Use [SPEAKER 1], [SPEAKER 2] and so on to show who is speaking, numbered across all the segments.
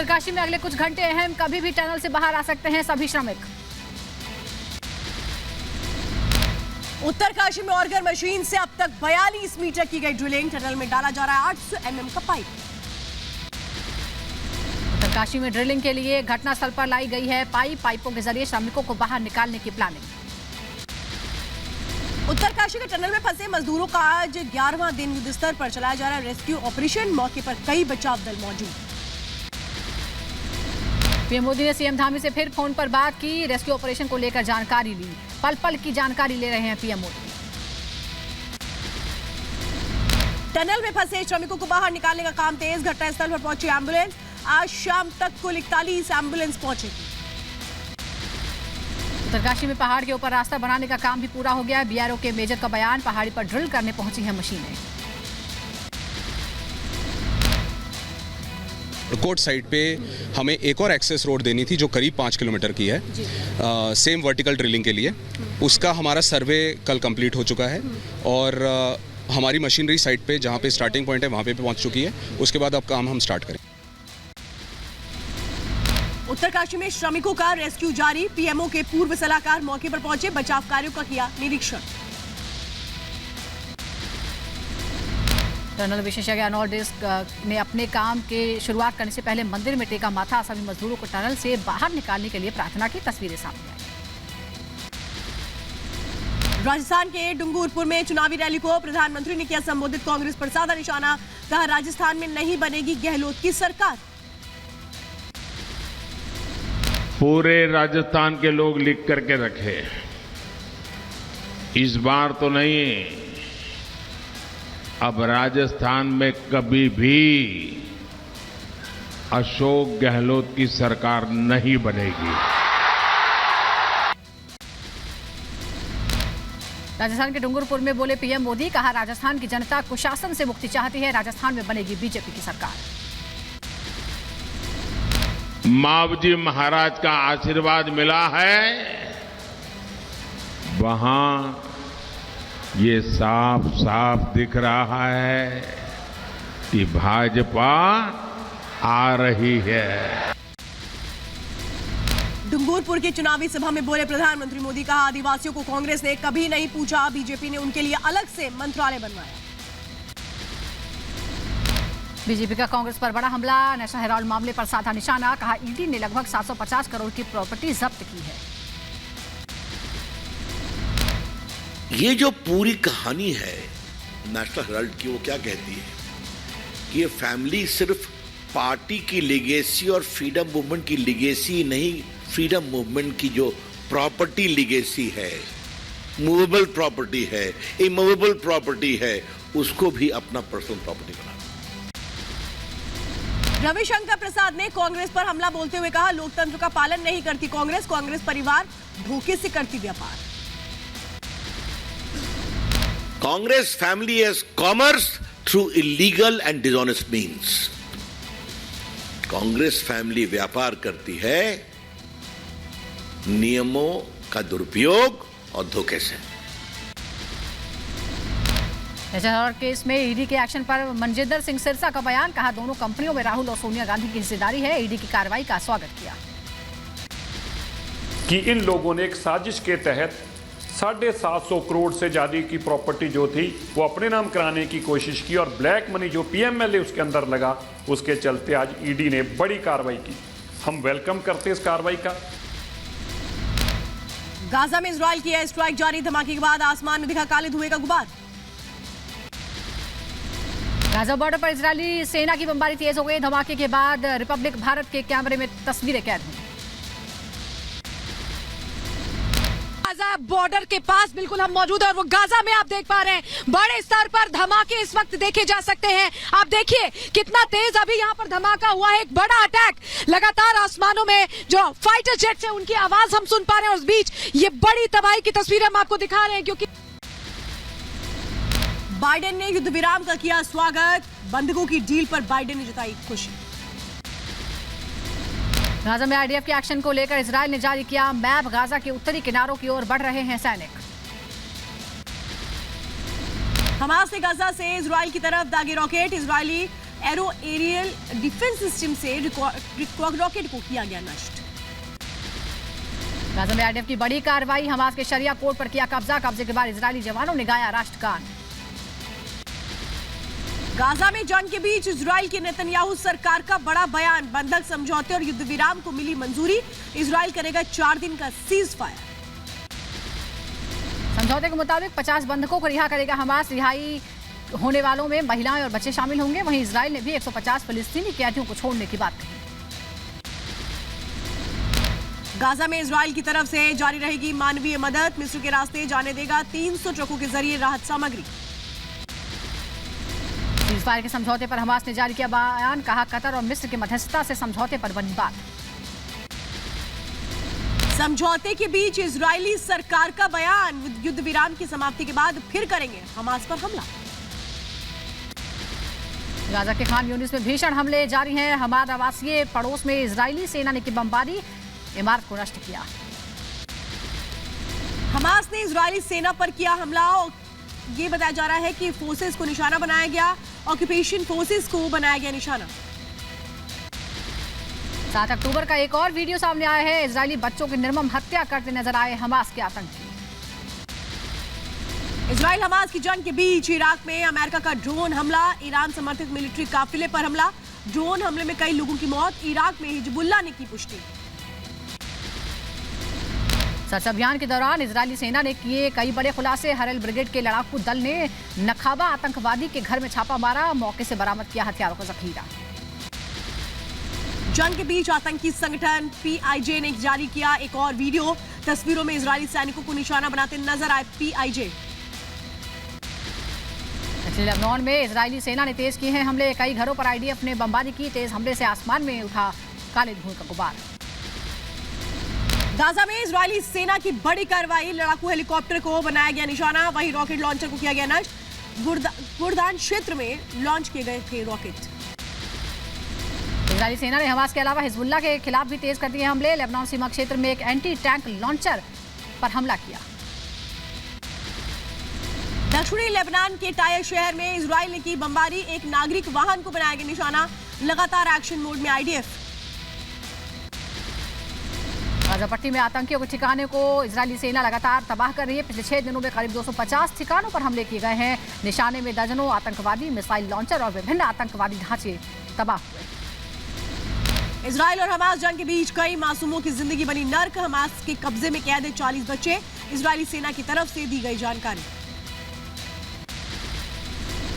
[SPEAKER 1] उत्तरकाशी में अगले कुछ घंटे अहम, कभी भी टनल से बाहर आ सकते हैं सभी श्रमिक।
[SPEAKER 2] उत्तरकाशी में ऑर्गर मशीन से अब तक 42 मीटर की गई ड्रिलिंग, टनल में डाला जा रहा है 800 mm का पाइप।
[SPEAKER 1] उत्तरकाशी में ड्रिलिंग के लिए घटनास्थल पर लाई गई है पाइपों के जरिए श्रमिकों को बाहर निकालने की प्लानिंग।
[SPEAKER 2] उत्तरकाशी के टनल में फंसे मजदूरों का आज 11वां दिन युद्ध स्तर पर चलाया जा रहा है रेस्क्यू ऑपरेशन। मौके पर कई बचाव दल मौजूद।
[SPEAKER 1] पीएम मोदी ने सीएम धामी से फिर फोन पर बात की, रेस्क्यू ऑपरेशन को लेकर जानकारी ली। पल पल की जानकारी ले रहे हैं पीएम मोदी।
[SPEAKER 2] टनल में फंसे श्रमिकों को बाहर निकालने का काम तेज, घटनास्थल पर पहुंची एम्बुलेंस। आज शाम तक कुल 41 एम्बुलेंस पहुंचेगी।
[SPEAKER 1] उत्तरकाशी में पहाड़ के ऊपर रास्ता बनाने का काम भी पूरा हो गया है। बीआरओ के मेजर का बयान, पहाड़ी पर ड्रिल करने पहुंची है मशीनें।
[SPEAKER 3] कोर्ट साइड पे हमें एक और एक्सेस रोड देनी थी जो करीब 5 किलोमीटर की है, सेम वर्टिकल ड्रिलिंग के लिए। उसका हमारा सर्वे कल कंप्लीट हो चुका है और हमारी मशीनरी साइट पे जहाँ पे स्टार्टिंग पॉइंट है वहाँ पे पहुँच चुकी है। उसके बाद अब काम हम स्टार्ट करें।
[SPEAKER 2] उत्तरकाशी में श्रमिकों का रेस्क्यू जारी, पीएमओ के पूर्व सलाहकार मौके पर पहुंचे, बचाव कार्यों का किया निरीक्षण।
[SPEAKER 1] टनल विशेषज्ञ अर्नोल्ड डिस्क ने अपने काम के शुरुआत करने से पहले मंदिर में टेका माथा। सभी मजदूरों को टनल से बाहर निकालने के लिए प्रार्थना की तस्वीरें सामने आई।
[SPEAKER 2] राजस्थान के डूंगरपुर में चुनावी रैली को प्रधानमंत्री ने किया संबोधित, कांग्रेस पर साधा निशाना, कहा राजस्थान में नहीं बनेगी गहलोत की सरकार।
[SPEAKER 4] पूरे राजस्थान के लोग लिख करके रखे, इस बार तो नहीं, अब राजस्थान में कभी भी अशोक गहलोत की सरकार नहीं बनेगी।
[SPEAKER 1] राजस्थान के डूंगरपुर में बोले पीएम मोदी, कहा राजस्थान की जनता कुशासन से मुक्ति चाहती है, राजस्थान में बनेगी बीजेपी की सरकार।
[SPEAKER 4] मावजी महाराज का आशीर्वाद मिला है, वहां ये साफ साफ दिख रहा है कि भाजपा आ रही है।
[SPEAKER 2] डूंगरपुर की चुनावी सभा में बोले प्रधानमंत्री मोदी, कहा आदिवासियों को कांग्रेस ने कभी नहीं पूछा, बीजेपी ने उनके लिए अलग से मंत्रालय बनवाया।
[SPEAKER 1] बीजेपी का कांग्रेस पर बड़ा हमला, नेशनल हेराल्ड मामले पर साधा निशाना, कहा ईडी ने लगभग 750 करोड़ की प्रॉपर्टी जब्त की है।
[SPEAKER 5] ये जो पूरी कहानी है नेशनल हेराल्ड की, वो क्या कहती है कि ये फैमिली सिर्फ पार्टी की लिगेसी और फ्रीडम मूवमेंट की लिगेसी नहीं, फ्रीडम मूवमेंट की जो प्रॉपर्टी लिगेसी है, मूवेबल प्रॉपर्टी है, इमूवेबल प्रॉपर्टी है, उसको भी अपना पर्सनल प्रॉपर्टी बना।
[SPEAKER 2] रविशंकर प्रसाद ने कांग्रेस पर हमला बोलते हुए कहा, लोकतंत्र का पालन नहीं करती कांग्रेस, कांग्रेस परिवार धोखे से करती व्यापार।
[SPEAKER 5] Congress family has commerce through illegal and dishonest means. Congress family व्यापार करती है नियमों का दुरुपयोग और धोखे से।
[SPEAKER 1] नेशनल केस में ईडी के एक्शन पर मनजिंदर सिंह सिरसा का बयान, कहा दोनों कंपनियों में राहुल और सोनिया गांधी की हिस्सेदारी है, ईडी की कार्रवाई का स्वागत किया।
[SPEAKER 6] कि इन लोगों ने एक साजिश के तहत 750 करोड़ से ज्यादा की प्रॉपर्टी जो थी वो अपने नाम कराने की कोशिश की और ब्लैक मनी जो पीएमएलए उसके अंदर लगा, उसके चलते आज ईडी ने बड़ी कार्रवाई की। हम वेलकम करते हैं इस कार्रवाई का।
[SPEAKER 2] गाजा में इजराइल की एयर स्ट्राइक जारी, धमाके के बाद आसमान में दिखा काले धुएं का गुबार।
[SPEAKER 1] गाजा बॉर्डर पर इजरायली सेना की बमबारी तेज हो गई, धमाके के बाद रिपब्लिक भारत के कैमरे में तस्वीरें कैद हुई।
[SPEAKER 7] गाजा बॉर्डर के पास बिल्कुल हम मौजूद हैं और वो गाजा में आप देख पा रहे हैं बड़े स्तर पर धमाके इस वक्त देखे जा सकते हैं। आप देखिए कितना तेज अभी यहाँ पर धमाका हुआ है, एक बड़ा अटैक, लगातार आसमानों में जो फाइटर जेट्स हैं उनकी आवाज हम सुन पा रहे हैं, उस बीच ये बड़ी तबाही की तस्वीरें हम आपको दिखा रहे हैं। क्योंकि
[SPEAKER 2] बाइडेन ने युद्ध विराम का किया स्वागत, बंधकों की डील पर बाइडेन ने जताई खुशी।
[SPEAKER 1] गाजा में आईडीएफ के एक्शन को लेकर इजरायल ने जारी किया मैप, गाजा के उत्तरी किनारों की ओर बढ़ रहे हैं सैनिक।
[SPEAKER 2] हमास ने गाजा से इजरायल की तरफ दागे rocket, Israeli arrow aerial defence system से रॉकेट को किया गया नष्ट।
[SPEAKER 1] गाजा में आईडीएफ की बड़ी कार्रवाई, हमास के शरिया कोर्ट पर किया कब्जे के बाद इजरायली जवानों ने गाया राष्ट्रगान।
[SPEAKER 2] गाजा में जंग के बीच इजराइल की नेतन्याहू सरकार का बड़ा बयान, बंधक समझौते और युद्ध विराम को मिली मंजूरी, इजराइल करेगा 4 दिन का सीज फायर।
[SPEAKER 1] समझौते के मुताबिक 50 बंधकों को रिहा करेगा हमास, रिहाई होने वालों में महिलाएं और बच्चे शामिल होंगे। वहीं इजराइल ने भी 150 फिलिस्तीनी कैदियों को छोड़ने की बात कही।
[SPEAKER 2] गाजा में इजराइल की तरफ से जारी रहेगी मानवीय मदद, मिस्र के रास्ते जाने देगा 300 ट्रकों के जरिए राहत सामग्री।
[SPEAKER 1] सीजफायर के समझौते पर हमास ने जारी किया बयान, कहा कतर और मिस्र की मध्यस्थता से समझौते पर बनी बात।
[SPEAKER 2] समझौते के बीच इजरायली सरकार का बयान, युद्ध विराम की समाप्ति के बाद फिर करेंगे हमास पर हमला।
[SPEAKER 1] गाजा के खान यूनिस में भीषण हमले जारी हैं, हमाद आवासीय पड़ोस में इजरायली सेना ने की बमबारी, इमारत को नष्ट किया।
[SPEAKER 2] हमास ने इजरायली सेना पर किया हमला, ये बताया जा रहा है कि फोर्सेस को निशाना बनाया गया, ऑक्यूपेशन फोर्सेस को बनाया गया निशाना।
[SPEAKER 1] 7 अक्टूबर का एक और वीडियो सामने आया है, इजरायली बच्चों की निर्मम हत्या करते नजर आए हमास के आतंकी।
[SPEAKER 2] इजराइल हमास की जंग के बीच इराक में अमेरिका का ड्रोन हमला, ईरान समर्थित मिलिट्री काफिले पर हमला, ड्रोन हमले में कई लोगों की मौत, इराक में हिजबुल्लाह ने की पुष्टि।
[SPEAKER 1] सर्च अभियान के दौरान इजरायली सेना ने किए कई बड़े खुलासे, हरल ब्रिगेड के लड़ाकू दल ने नखाबा आतंकवादी के घर में छापा मारा, मौके से बरामद किया हथियारों का जखीरा।
[SPEAKER 2] जंग के बीच आतंकी संगठन PIJ ने जारी किया एक और वीडियो, तस्वीरों में इजरायली सैनिकों को निशाना बनाते नजर आए PIJ।
[SPEAKER 1] लेबनान में इजरायली सेना ने तेज किए हैं हमले, कई घरों पर आईडीएफ ने बमबारी की, तेज हमले से आसमान में उठा काले धुएं का गुबार।
[SPEAKER 2] गाजा में इजरायली सेना की बड़ी कार्रवाई, लड़ाकू हेलीकॉप्टर को बनाया गया निशाना, वहीं रॉकेट लॉन्चर को किया गया नष्ट। गुर्दान क्षेत्र में लॉन्च किए गए थे रॉकेट।
[SPEAKER 1] इजरायली सेना ने हमास के अलावा हिजबुल्लाह के खिलाफ भी तेज कर दिए हमले, लेबनान सीमा क्षेत्र में एक एंटी टैंक लॉन्चर पर हमला किया।
[SPEAKER 2] दक्षिणी लेबनान के टायर शहर में इजराइल ने की बमबारी, एक नागरिक वाहन को बनाया गया निशाना, लगातार एक्शन मोड में आईडीएफ।
[SPEAKER 1] गाजा पट्टी में आतंकियों के ठिकाने को इजरायली सेना लगातार तबाह कर रही है, पिछले 6 दिनों में करीब 250 ठिकानों पर हमले किए गए हैं, निशाने में दर्जनों आतंकवादी, मिसाइल लॉन्चर और विभिन्न आतंकवादी ढांचे तबाह हुए।
[SPEAKER 2] इजराइल और हमास जंग के बीच कई मासूमों की जिंदगी बनी नर्क, हमास के कब्जे में कैद है 40 बच्चे, इजरायली सेना की तरफ से दी गई जानकारी।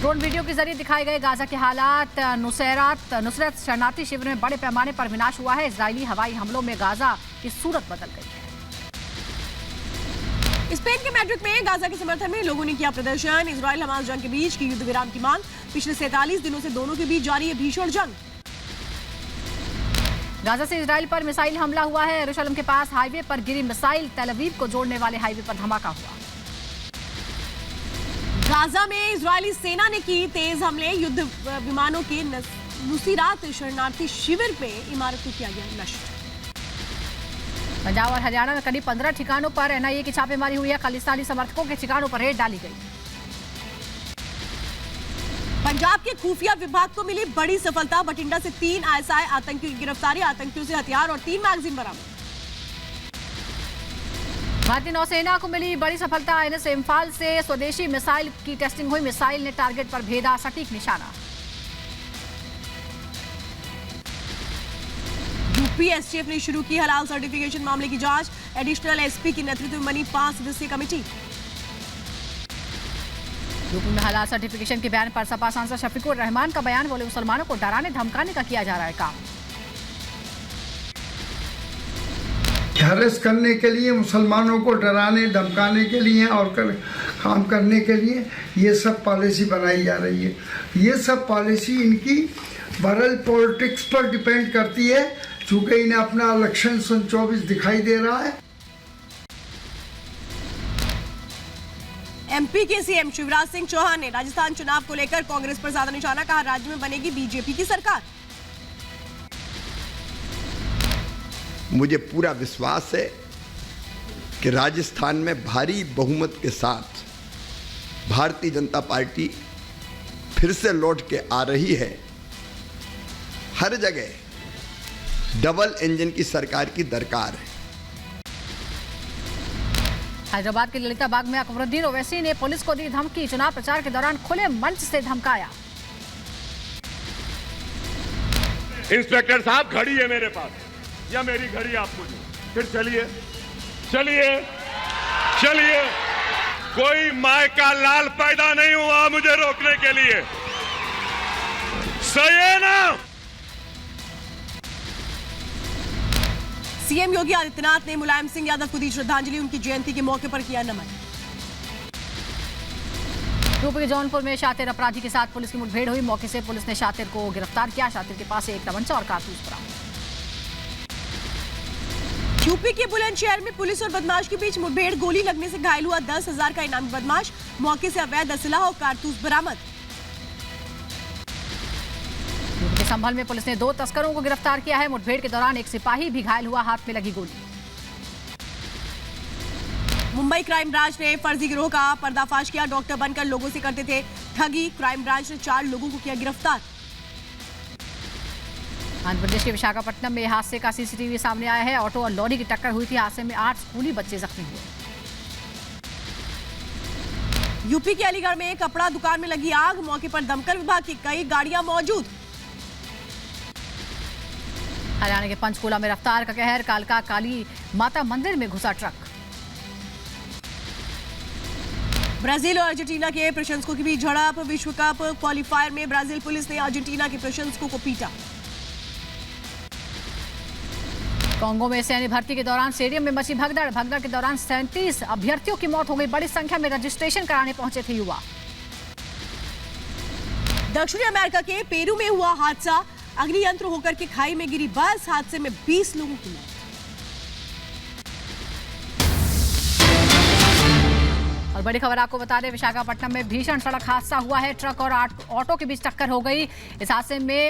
[SPEAKER 1] ड्रोन वीडियो के जरिए दिखाए गए गाजा के हालात, नुसरत शरणार्थी शिविर में बड़े पैमाने पर विनाश हुआ है, इजरायली हवाई हमलों में गाजा की सूरत बदल गई है।
[SPEAKER 2] स्पेन के मैड्रिड में गाजा के समर्थन में लोगों ने किया प्रदर्शन, इजराइल हमास जंग के बीच की युद्ध विराम की मांग, पिछले 47 दिनों से दोनों के बीच जारी है भीषण जंग।
[SPEAKER 1] गाजा से इजराइल पर मिसाइल हमला हुआ है, यरूशलेम के पास हाईवे पर गिरी मिसाइल, तेल अवीव को जोड़ने वाले हाईवे पर धमाका हुआ।
[SPEAKER 2] गाजा में इजरायली सेना ने की तेज हमले, युद्ध विमानों के नुसीरात शरणार्थी शिविर पे इमारत को किया गया नष्ट।
[SPEAKER 1] पंजाब और हरियाणा में करीब 15 ठिकानों पर NIA की छापेमारी हुई है, खालिस्तानी समर्थकों के ठिकानों पर रेड डाली गई।
[SPEAKER 2] पंजाब के खुफिया विभाग को मिली बड़ी सफलता, बठिंडा से 3 ISI आतंकियों की गिरफ्तारी, आतंकियों से हथियार और 3 मैगजीन बरामद।
[SPEAKER 1] भारतीय नौसेना को मिली बड़ी सफलता, INS इम्फाल से स्वदेशी मिसाइल की टेस्टिंग हुई, मिसाइल ने टारगेट पर भेदा सटीक निशाना।
[SPEAKER 2] यूपी STF ने शुरू की हलाल सर्टिफिकेशन मामले की जांच, एडिशनल SP के नेतृत्व में बनी 5 सदस्यीय कमेटी।
[SPEAKER 1] यूपी में हलाल सर्टिफिकेशन के बयान पर सपा सांसद शफीकुर रहमान का बयान, बोले मुसलमानों को डराने धमकाने का किया जा रहा है काम।
[SPEAKER 8] हैरेस करने के लिए, मुसलमानों को डराने धमकाने के लिए और काम करने के लिए ये सब पॉलिसी बनाई जा रही है। ये सब पॉलिसी इनकी बरल पॉलिटिक्स पर डिपेंड करती है, चूंकि इन्हें अपना इलेक्शन 24 दिखाई दे रहा है।
[SPEAKER 2] MP के CM शिवराज सिंह चौहान ने राजस्थान चुनाव को लेकर कांग्रेस पर ज्यादा निशाना, कहा राज्य में बनेगी BJP की सरकार।
[SPEAKER 9] मुझे पूरा विश्वास है कि राजस्थान में भारी बहुमत के साथ भारतीय जनता पार्टी फिर से लौट के आ रही है हर जगह डबल इंजन की सरकार की दरकार है।
[SPEAKER 1] हैदराबाद के ललिता बाग में अकबरुद्दीन ओवैसी ने पुलिस को दी धमकी। चुनाव प्रचार के दौरान खुले मंच से धमकाया।
[SPEAKER 4] इंस्पेक्टर साहब घड़ी है मेरे पास, या मेरी घड़ी आपको दो, फिर चलिए चलिए चलिए। कोई माय का लाल पैदा नहीं हुआ मुझे रोकने के लिए, सही है ना?
[SPEAKER 2] सीएम योगी आदित्यनाथ ने मुलायम सिंह यादव को दी श्रद्धांजलि। उनकी जयंती के मौके पर किया नमन।
[SPEAKER 1] यूपी के जौनपुर में शातिर अपराधी के साथ पुलिस की मुठभेड़ हुई। मौके से पुलिस ने शातिर को गिरफ्तार किया। शातिर के पास से एक तमंचा और कारतूस बरामद।
[SPEAKER 2] यूपी के बुलंदशहर में पुलिस और बदमाश के बीच मुठभेड़। गोली लगने से घायल हुआ 10,000 का इनामी बदमाश। मौके से अवैध असलाह और कारतूस बरामद।
[SPEAKER 1] यूपी के संभल में पुलिस ने 2 तस्करों को गिरफ्तार किया है। मुठभेड़ के दौरान एक सिपाही भी घायल हुआ, हाथ में लगी गोली।
[SPEAKER 2] मुंबई क्राइम ब्रांच ने फर्जी गिरोह का पर्दाफाश किया। डॉक्टर बनकर लोगों से करते थे ठगी। क्राइम ब्रांच ने 4 लोगों को किया गिरफ्तार। आंध्र प्रदेश के विशाखापट्टनम में हादसे का सीसीटीवी सामने आया है। ऑटो और लॉरी की टक्कर हुई थी। हादसे में 8 स्कूली बच्चे जख्मी हुए। यूपी के अलीगढ़ में कपड़ा दुकान में लगी आग। मौके पर दमकल विभाग की कई गाड़ियां मौजूद। हरियाणा के पंचकुला में रफ्तार का कहर। कालका काली माता मंदिर में घुसा ट्रक। ब्राजील और अर्जेंटीना के प्रशंसकों की बीच झड़प। विश्व कप क्वालिफायर में ब्राजील पुलिस ने अर्जेंटीना के प्रशंसकों को पीटा। कांगो में सैन्य भर्ती के दौरान स्टेडियम में मची भगदड़। भगदड़ के दौरान 37 अभ्यर्थियों की मौत हो गई। बड़ी संख्या में रजिस्ट्रेशन कराने पहुंचे थे युवा। दक्षिणी अमेरिका के पेरू में हुआ हादसा। अग्नियंत्र होकर के खाई में गिरी बस। हादसे में 20 लोगों की मौत। और बड़ी खबर आपको बता दें, विशाखापट्टनम में भीषण सड़क हादसा हुआ है। ट्रक और ऑटो के बीच टक्कर हो गई। इस हादसे में